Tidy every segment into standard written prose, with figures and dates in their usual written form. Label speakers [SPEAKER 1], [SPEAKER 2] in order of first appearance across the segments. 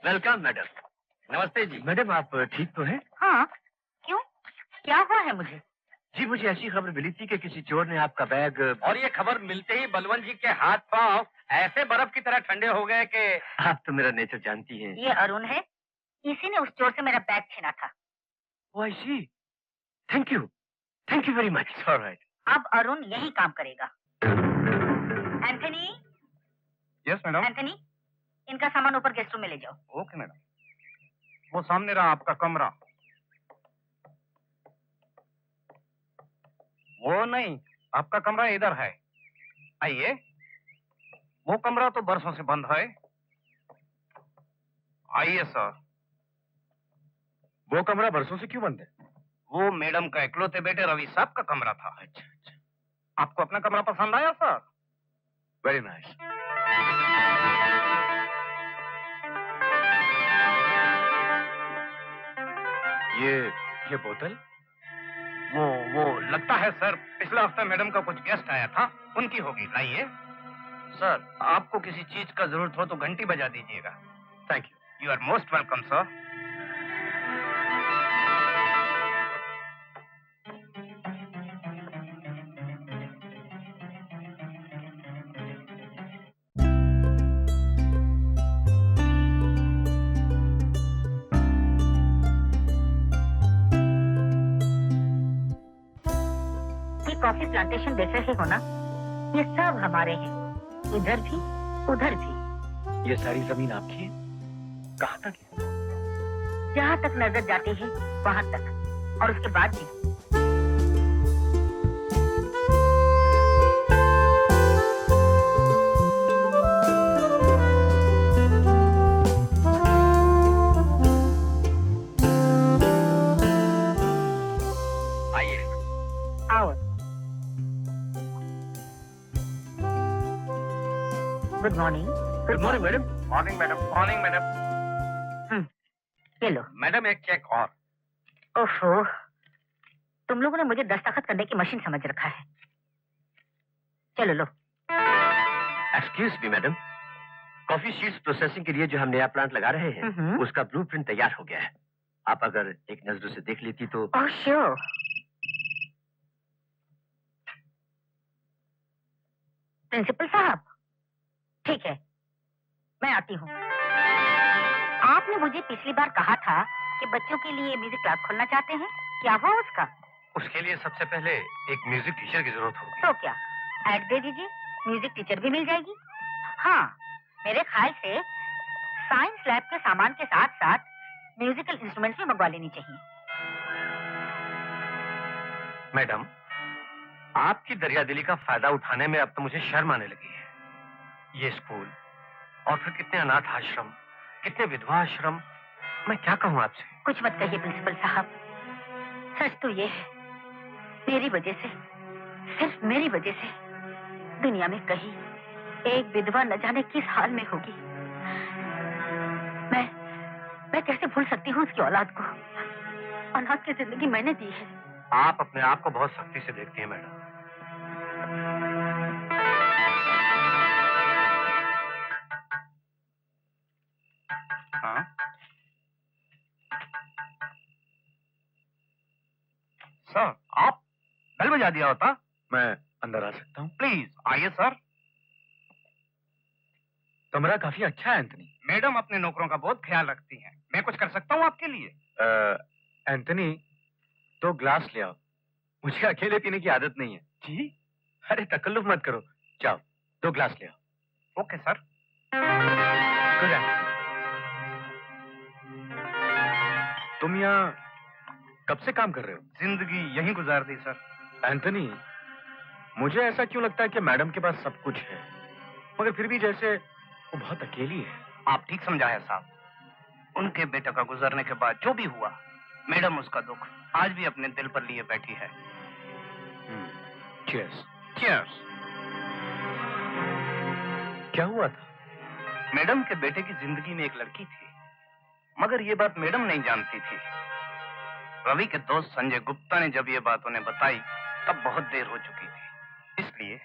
[SPEAKER 1] Welcome madam. नमस्ते जी। Madam आप ठीक तो हैं?
[SPEAKER 2] हाँ, क्यों? क्या हुआ है मुझे?
[SPEAKER 1] जी मुझे ऐसी खबर मिली थी कि किसी चोर ने आपका बैग। और ये खबर मिलते ही बलवंत जी के हाथ पांव ऐसे बर्फ की तरह ठंडे हो गए कि आप तो मेरा नेचर जानती हैं।
[SPEAKER 2] ये अरुण है, इसी ने उस चोर से मेरा बैग छीना था।
[SPEAKER 1] Oh I see. Thank you very much. Alright.
[SPEAKER 2] अब अरुण यही काम करेगा। एंथनी।
[SPEAKER 3] Yes madam.
[SPEAKER 2] एंथनी, इनका सामान ऊपर गेस्ट रूम में ले जाओ।
[SPEAKER 3] Okay madam. वो सामने रहा आपका कमरा। वो नहीं, आपका कमरा इधर है। आइए। वो कमरा तो बरसों से बंद है। आइए सर।
[SPEAKER 1] वो कमरा बरसों से क्यों बंद है?
[SPEAKER 3] वो मैडम का इकलौते बेटे रवि साहब का कमरा था।
[SPEAKER 1] अच्छा।
[SPEAKER 3] आपको अपना कमरा पसंद आया सर?
[SPEAKER 1] Very nice. ये बोतल?
[SPEAKER 3] वो लगता है सर पिछले हफ्ते मैडम का कुछ गेस्ट आया था, उनकी होगी। लाइए। सर आपको किसी चीज का जरूरत हो तो घंटी बजा दीजिएगा।
[SPEAKER 1] Thank you.
[SPEAKER 3] You are most welcome sir.
[SPEAKER 2] Coffee plantation देख रहे हो ना, ये सब हमारे हैं, इधर भी उधर भी।
[SPEAKER 1] ये सारी जमीन आपकी है? कहाँ तक है?
[SPEAKER 2] जहाँ तक नजर जाती है वहाँ तक, और उसके बाद भी।
[SPEAKER 1] आइए।
[SPEAKER 2] आओ। Good morning.
[SPEAKER 1] Good morning madam.
[SPEAKER 3] Morning madam. Morning madam.
[SPEAKER 2] ये लो।
[SPEAKER 3] मैडम एक चेक और।
[SPEAKER 2] ओफो, तुम लोगों ने मुझे दस्तखत करने की मशीन समझ रखा है। चलो लो।
[SPEAKER 1] Excuse me madam, coffee sheets processing के लिए जो हम नया प्लांट लगा रहे हैं उसका ब्लूप्रिंट तैयार हो गया है। आप अगर एक नजर से देख लेती तो।
[SPEAKER 2] Oh sure. प्रिंसिपल साहब, ठीक है, मैं आती हूँ। आपने मुझे पिछली बार कहा था कि बच्चों के लिए म्यूजिक क्लास खोलना चाहते हैं, क्या हुआ उसका?
[SPEAKER 1] उसके लिए सबसे पहले एक म्यूजिक टीचर की जरूरत होगी।
[SPEAKER 2] तो क्या ऐड दे दीजिए, म्यूजिक टीचर भी मिल जाएगी। हाँ, मेरे ख्याल से साइंस लैब के सामान के साथ साथ म्यूजिकल इंस्ट्रूमेंट्स भी मंगवा लेनी चाहिए।
[SPEAKER 1] मैडम, आपकी दरियादिली का फायदा उठाने में अब तो मुझे शर्म आने लगी है। ये स्कूल और फिर कितने अनाथ आश्रम, कितने विधवा आश्रम, मैं क्या कहूँ आपसे।
[SPEAKER 2] कुछ मत कहिए प्रिंसिपल साहब, सच तो ये है, मेरी वजह से, सिर्फ मेरी वजह से दुनिया में कहीं एक विधवा न जाने किस हाल में होगी। मैं कैसे भूल सकती हूँ उसकी औलाद को। अनाथ की जिंदगी मैंने दी है।
[SPEAKER 1] आप अपने आप को बहुत सख्ती से देखती हैं मैडम।
[SPEAKER 3] हाँ सर, आप बेल बजा दिया होता।
[SPEAKER 1] मैं अंदर आ सकता हूँ?
[SPEAKER 3] प्लीज आइए सर।
[SPEAKER 1] कमरा काफी अच्छा है एंथनी।
[SPEAKER 3] मैडम अपने नौकरों का बहुत ख्याल रखती हैं। मैं कुछ कर सकता हूँ आपके लिए?
[SPEAKER 1] एंथनी, 2 ग्लास ले आओ, मुझे अकेले पीने की आदत नहीं है।
[SPEAKER 3] जी?
[SPEAKER 1] अरे तकल्लुफ मत करो, जाओ 2 ग्लास ले आओ।
[SPEAKER 3] Okay sir.
[SPEAKER 1] Good afternoon. तुम यहाँ कब से काम कर रहे हो?
[SPEAKER 3] जिंदगी यहीं गुजार दी सर।
[SPEAKER 1] एंथनी, मुझे ऐसा क्यों लगता है कि मैडम के पास सब कुछ है, मगर फिर भी जैसे वो बहुत अकेली है।
[SPEAKER 3] आप ठीक समझा है साहब। उनके बेटे का गुजरने के बाद जो भी हुआ, मैडम उसका दुख आज भी अपने दिल पर लिए बैठी है।
[SPEAKER 1] चीयर्स।
[SPEAKER 3] चीयर्स।
[SPEAKER 1] क्या हुआ था?
[SPEAKER 3] मैडम के बेटे की जिंदगी में एक लड़की थी, मगर ये बात मैडम नहीं जानती थी। रवि के दोस्त संजय गुप्ता ने जब ये बात उन्हें बताई तब बहुत देर हो चुकी थी। इसलिए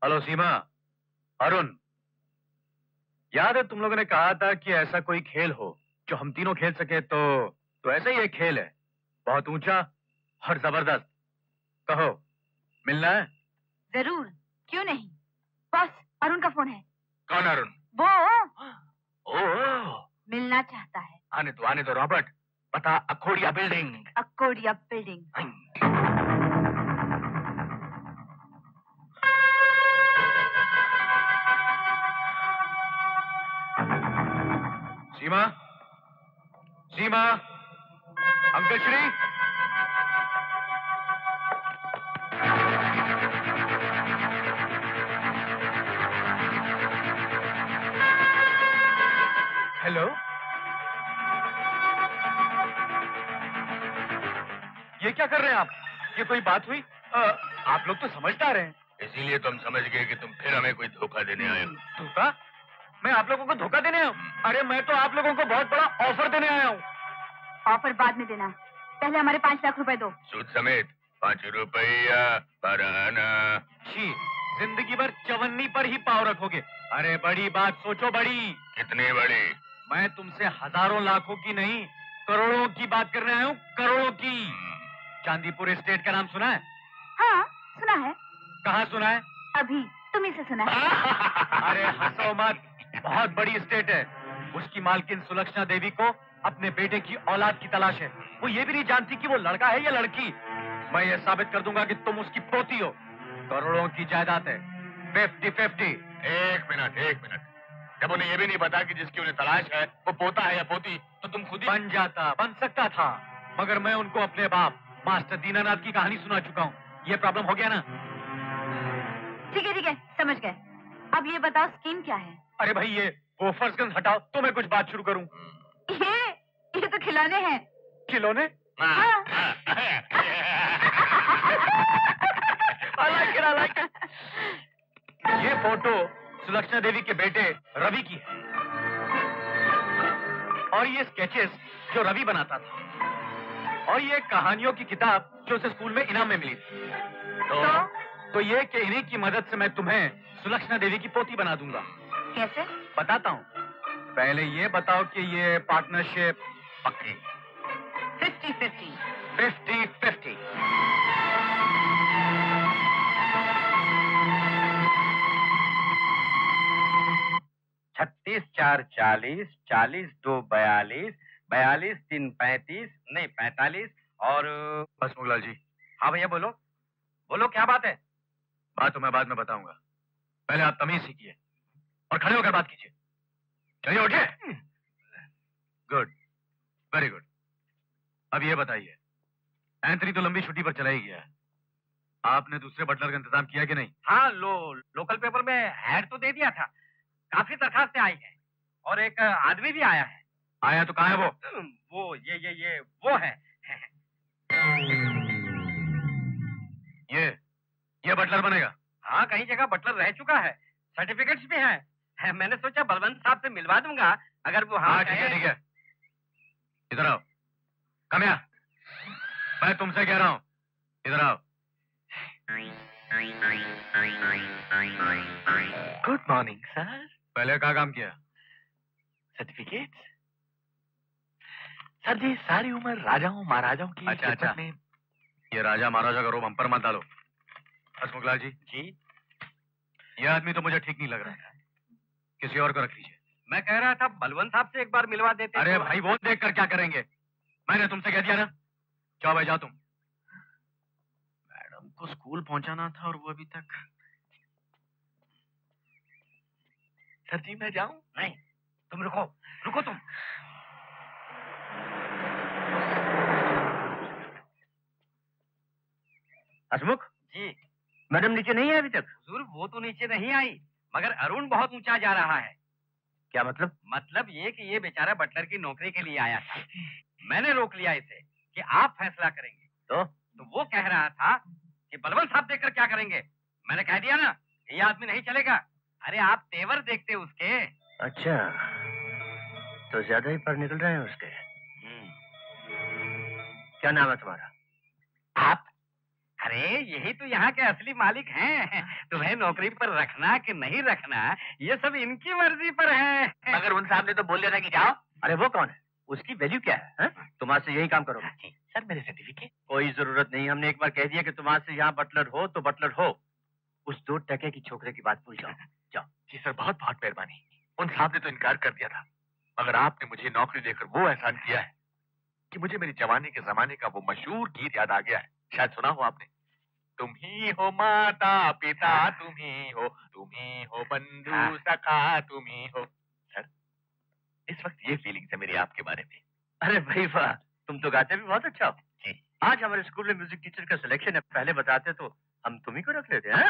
[SPEAKER 4] हेलो सीमा, अरुण, याद है तुम लोगों ने कहा था कि ऐसा कोई खेल हो जो हम तीनों खेल सके, तो ऐसा ही एक खेल है, बहुत ऊंचा और जबरदस्त। कहो, मिलना है?
[SPEAKER 2] जरूर, क्यों नहीं। बॉस, अरुण का फोन है।
[SPEAKER 4] कौन अरुण?
[SPEAKER 2] वो
[SPEAKER 4] ओह,
[SPEAKER 2] मिलना चाहता है।
[SPEAKER 4] आने दो रॉबर्ट, बता। अकोडिया बिल्डिंग।
[SPEAKER 2] अकोडिया बिल्डिंग।
[SPEAKER 4] सीमा, सीमा, अंकल श्री। हेलो, ये क्या कर रहे हैं आप? ये कोई बात हुई? आप लोग तो समझदार हैं।
[SPEAKER 5] इसीलिए तो हम समझ गए कि तुम फिर हमें कोई धोखा देने आए हो।
[SPEAKER 4] धोखा? मैं आप लोगों को धोखा देने आया हूँ? अरे मैं तो आप लोगों को बहुत बड़ा ऑफर देने आया हूँ।
[SPEAKER 2] ऑफर बाद में देना, पहले हमारे 5 लाख रुपए दो।
[SPEAKER 5] सूद समेत 5 रुपया पर आना।
[SPEAKER 4] छी, जिंदगी भर चवन्नी पर ही पाव रखोगे। अरे बड़ी बात सोचो, बड़ी।
[SPEAKER 5] कितनी बड़ी?
[SPEAKER 4] मैं तुमसे हजारों लाखों की नहीं, करोड़ों की बात करने आया हूँ, करोड़ों की। चांदीपुर एस्टेट का नाम सुना है?
[SPEAKER 2] हाँ, सुना है।
[SPEAKER 4] कहाँ सुना है?
[SPEAKER 2] अभी तुम्ही से सुना है।
[SPEAKER 4] अरे हंसो मत, बहुत बड़ी एस्टेट है। उसकी मालकिन सुलक्षणा देवी को अपने बेटे की औलाद की तलाश है। वो ये भी नहीं जानती कि वो लड़का है या लड़की। मैं ये साबित कर दूंगा कि तुम उसकी पोती हो। करोड़ों की जायदाद है, 50-50।
[SPEAKER 5] एक मिनट। जब उन्हें ये भी नहीं पता कि जिसकी उन्हें तलाश है वो पोता है या पोती, तो तुम खुद ही
[SPEAKER 4] बन सकता था, मगर मैं उनको अपने बाप मास्टर दीनानाथ की कहानी सुना चुका हूँ। ये प्रॉब्लम हो गया ना?
[SPEAKER 2] ठीक है, समझ गए। अब ये बताओ स्कीम क्या है?
[SPEAKER 4] अरे भाई, ये गोफर्स गन हटाओ तो मैं कुछ बात शुरू करूं।
[SPEAKER 2] ये तो खिलौने हैं।
[SPEAKER 4] खिलौने?
[SPEAKER 2] हाँ।
[SPEAKER 4] I like it. ये फोटो सुलक्षणा देवी के बेटे रवि की है, और ये स्केचेस जो रवि बनाता था, और ये कहानियों की किताब जो उसे स्कूल में इनाम में मिली थी। तो ये कि इन्हीं की मदद से मैं तुम्हें सुलक्षणा देवी की पोती बना दूंगा।
[SPEAKER 2] कैसे?
[SPEAKER 4] बताता हूँ। पहले ये बताओ कि ये पार्टनरशिप पक्की?
[SPEAKER 2] 50-50।
[SPEAKER 4] 50-50।
[SPEAKER 1] 36-4-40, 40-2-42, 42-3-35, नहीं 45 और।
[SPEAKER 4] बस मुगलाल जी।
[SPEAKER 1] हाँ भैया, बोलो क्या बात है?
[SPEAKER 4] बात तो मैं बाद में बताऊंगा, पहले आप तमीज सीखिए और खड़े होकर बात कीजिए। चलिए उठिए। Good, very good. अब ये बताइए, एंथनी तो लंबी छुट्टी पर चला ही गया है, आपने दूसरे बटलर का इंतजाम किया कि नहीं?
[SPEAKER 1] हाँ, लोकल पेपर में ऐड तो दे दिया था। काफी दरखास्तें आई हैं और एक आदमी भी आया है।
[SPEAKER 4] आया तो कहाँ है वो?
[SPEAKER 1] वो वो है।
[SPEAKER 4] ये बटलर बनेगा?
[SPEAKER 1] हाँ, कई जगह बटलर रह चुका है, सर्टिफिकेट्स भी हैं। मैंने सोचा बलवंत साहब से मिलवा दूंगा, अगर वो
[SPEAKER 4] हाँ ठीक है। इधर आओ। कम यहाँ। मैं तुमसे कह रहा हूँ, इधर आओ।
[SPEAKER 1] Good morning sir.
[SPEAKER 4] पहले कहाँ काम किया?
[SPEAKER 1] सर्टिफिकेट सर जी, सारी उम्र राजाओं महाराजाओं की
[SPEAKER 4] अच्छा।
[SPEAKER 1] खिदमत में।
[SPEAKER 4] ये राजा महाराजा का रोब हम पर मत डालो। हसमुखलाल जी। ये आदमी तो मुझे ठीक नहीं लग रहा है, किसी और को रख लीजिए।
[SPEAKER 1] मैं कह रहा था बलवंत साहब से एक बार मिलवा देते।
[SPEAKER 4] अरे भाई, वो देख कर क्या करेंगे? मैंने तुमसे कह दिया ना। जाओ भाई, जाओ तुम।
[SPEAKER 1] मैडम को स्कूल पहुंचाना था और वो अभी तक। सर जी, मैं जाऊं? नहीं, तुम रुको तुम। हसमुख जी, मैडम नीचे नहीं है अभी तक? हुजूर, वो तो नीचे नहीं आई, मगर अरुण बहुत ऊंचा जा रहा है। क्या मतलब? मतलब ये कि ये बेचारा बटलर की नौकरी के लिए आया था। मैंने रोक लिया इसे कि आप फैसला करेंगे। तो वो कह रहा था कि बलवंत साहब देखकर क्या करेंगे। मैंने कह दिया ना, ये आदमी नहीं चलेगा। अरे आप तेवर देखते उसके। अच्छा, तो ज्यादा ही पर निकल रहे हैं उसके। क्या नाम है तुम्हारा? आप? अरे
[SPEAKER 3] अरे यही तो यहाँ के असली मालिक हैं। तुम्हें नौकरी पर रखना कि नहीं रखना ये सब इनकी मर्जी पर है।
[SPEAKER 1] मगर उन साहब ने तो बोल दिया था कि जाओ। अरे वो कौन है? उसकी वैल्यू क्या है? तुम आज से यही काम करोगे?
[SPEAKER 3] सर मेरे सर्टिफिकेट।
[SPEAKER 1] कोई जरूरत नहीं, हमने एक बार कह दिया कि तुम आज से यहाँ बटलर हो तो बटलर हो। उस 2 टके की छोकरे की बात भूल जाओ। जाओ।
[SPEAKER 5] जी सर, बहुत बहुत मेहरबानी। उन साहब ने तो इनकार कर दिया था, मगर आपने मुझे नौकरी देकर वो एहसान किया है कि मुझे मेरी जवानी के जमाने का वो मशहूर गीत याद आ गया है। शायद सुना हो आपने। तुम ही हो माता पिता, तुम ही हो बंधु सखा, तुम ही हो। सर इस वक्त ये फीलिंग्स है मेरी आपके बारे में।
[SPEAKER 1] अरे भाई वाह, तुम तो गाते भी बहुत अच्छा हो।
[SPEAKER 5] जी।
[SPEAKER 1] आज हमारे स्कूल में म्यूजिक टीचर का सिलेक्शन है, पहले बताते तो हम तुम्ही को रख लेते हैं।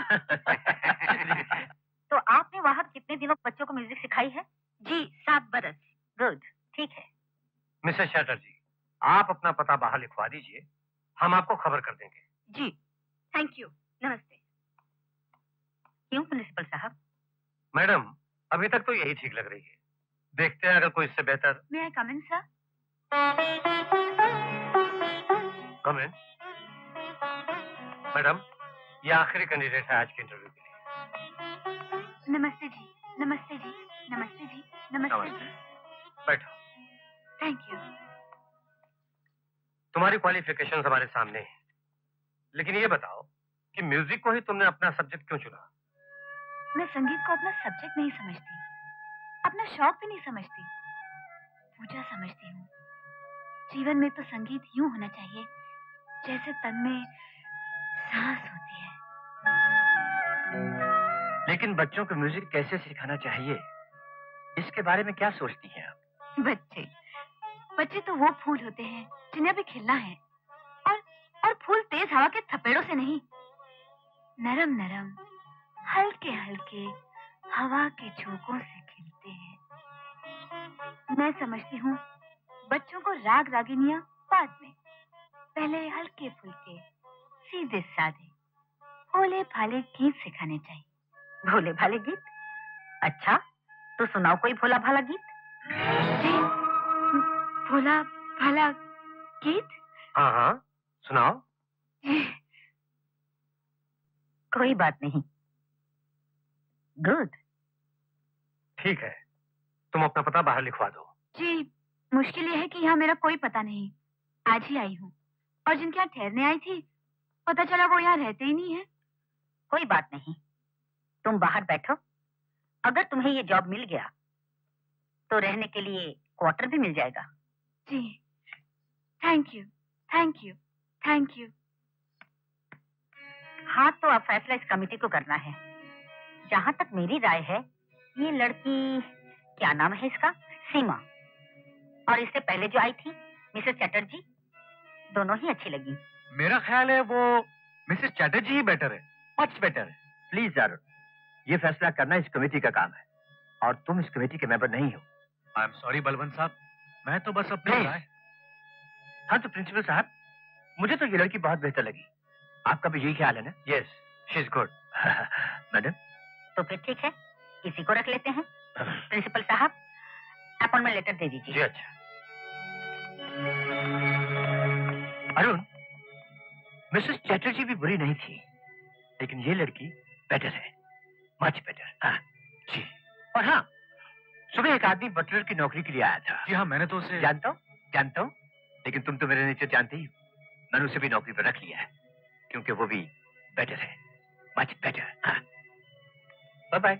[SPEAKER 2] तो आपने वहाँ कितने दिनों बच्चों को म्यूजिक सिखाई है? जी 7 बरस। गुड, ठीक है।
[SPEAKER 1] मिसेस चैटर्जी, आप अपना पता बाहर लिखवा दीजिए, हम आपको खबर कर देंगे।
[SPEAKER 2] जी, थैंक यू। नमस्ते। क्यों प्रिंसिपल साहब?
[SPEAKER 1] मैडम, अभी तक तो यही ठीक लग रही है, देखते हैं अगर कोई इससे बेहतर।
[SPEAKER 2] मे आई कम इन सर?
[SPEAKER 1] कम इन। मैडम, ये आखिरी कैंडिडेट है आज के इंटरव्यू के लिए।
[SPEAKER 2] नमस्ते जी, नमस्ते जी, नमस्ते जी, नमस्ते जी।
[SPEAKER 1] बैठो।
[SPEAKER 2] Thank you.
[SPEAKER 1] तुम्हारी क्वालिफिकेशंस हमारे सामने हैं, लेकिन ये बताओ कि म्यूजिक को ही तुमने अपना सब्जेक्ट क्यों चुना?
[SPEAKER 2] मैं संगीत को अपना सब्जेक्ट नहीं समझती, अपना शौक भी नहीं समझती, पूजा समझती हूँ। जीवन में तो संगीत यूं होना चाहिए जैसे तन में सांस होती है।
[SPEAKER 1] लेकिन बच्चों को म्यूजिक कैसे सिखाना चाहिए, इसके बारे में क्या सोचती हैं आप?
[SPEAKER 2] बच्चे तो वो फूल होते हैं जिन्हें अभी खिलना है, और फूल तेज हवा के थपेड़ों से नहीं, नरम नरम हल्के हल्के हवा के झोंकों से खिलते हैं। मैं समझती हूँ बच्चों को राग रागिनियां बाद में, पहले हल्के फुल्के सीधे साधे भोले भाले गीत सिखाने चाहिए। भोले भाले गीत? अच्छा, तो सुनाओ कोई भोला भाला गीत। जी, भोला भाला गीत?
[SPEAKER 1] हाँ हाँ, सुनाओ।
[SPEAKER 2] कोई बात नहीं। गुड।
[SPEAKER 1] ठीक है, तुम अपना पता बाहर लिखवा दो।
[SPEAKER 2] जी, मुश्किल यह है कि यहाँ मेरा कोई पता नहीं। आज ही आई हूँ, और जिनके यहाँ ठहरने आई थी पता चला वो यहाँ रहते ही नहीं है। कोई बात नहीं, तुम बाहर बैठो। अगर तुम्हें ये जॉब मिल गया तो रहने के लिए क्वार्टर भी मिल जाएगा। जी, thank you, thank you, thank you. हाँ, तो अब फैसला इस कमेटी को करना है। जहाँ तक मेरी राय है, ये लड़की, क्या नाम है इसका, सीमा, और इससे पहले जो आई थी मिसेस चैटर्जी, दोनों ही अच्छी लगी।
[SPEAKER 4] मेरा ख्याल है वो मिसेस चैटर्जी ही बेटर है, मच बेटर है।
[SPEAKER 1] प्लीज यार, ये फैसला करना इस कमेटी का काम है, और तुम इस कमेटी के मेंबर नहीं हो।
[SPEAKER 4] आई एम सॉरी बलवंत साहब, मैं तो बस अपनी
[SPEAKER 1] नहीं।
[SPEAKER 4] राय।
[SPEAKER 1] हाँ तो प्रिंसिपल साहब, मुझे तो ये लड़की बहुत बेहतर लगी। आपका भी यही ख्याल है ना? Yes, she is good. Madam,
[SPEAKER 2] तो फिर ठीक है, इसी को रख लेते हैं। प्रिंसिपल साहब, अपॉइंटमेंट लेटर दे दीजिए।
[SPEAKER 1] जी अच्छा। अरुण, मिसेस चैटर्जी भी बुरी नहीं थी, लेकिन ये लड़की बेटर है, मच बेटर। हाँ जी। और हाँ, सुबह एक आदमी बटलर की नौकरी के लिए आया था।
[SPEAKER 4] जी हाँ, मैंने तो उसे
[SPEAKER 1] जानता हूँ, लेकिन तुम तो मेरे नेचर जानते ही हो। मैंने उसे भी नौकरी पर रख लिया है, क्योंकि वो भी बेटर है, मच बेटर। हाँ, बाय बाय।